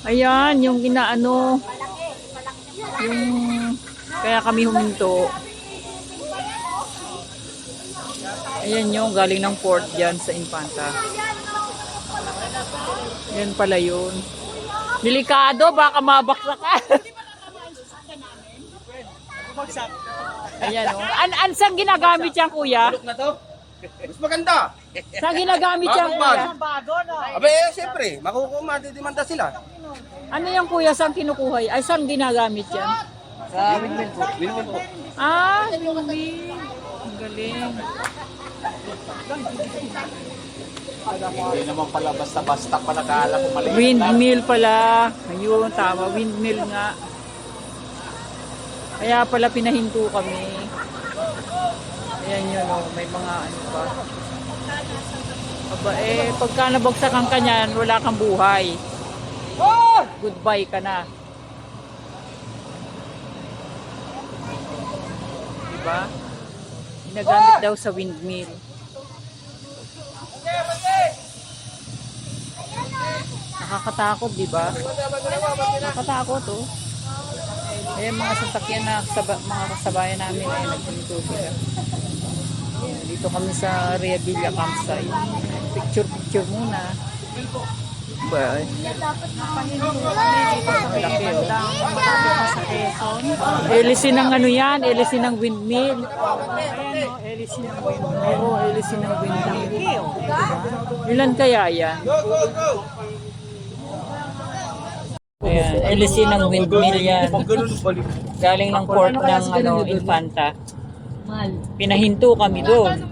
Ayan, yung inaano, yung kaya kami huminto. Ayan yung galing ng port dyan sa Infanta. Yan pala yun. Delikado, baka mabaksak ka. Ayan o. Saan ginagamit yan, kuya? Bulok na to. Mas maganda. Saan ginagamit yan, kuya? Abe, siyempre, makukuha, didimanda sila. Ano yung kuya, saan kinukuha? Ay, saan ginagamit yan? Sa windmill po. Windmill po. Ah, windmill. Ang galing. Hindi naman pala basta-basta pa nag-aalam kung maliit. Windmill pala. Ayun, tama. Windmill nga. Kaya pala pinahinto kami. Ayan yun, oh. May mga ano pa. Aba, pagka nabagsakan ka niyan, wala kang buhay. Goodbye ka na. Diba? Ginagamit daw sa windmill. Nakakatakot, diba? Nakakatakot, oh. Ayan mga sasakyan na mga kasabayan namin ay nagpunto sila. Ayan, dito kami sa Revilla campsite. Picture muna. Ba? Malaki, oh. Elisin ng ano yan, elisin ng windmill. Elisin ng windmill. Oo, elisin ng windmill. Ilan kaya yan? Ayan, elisin ng windmill yan. Galing ng port ng Infanta. Pinahinto kami doon.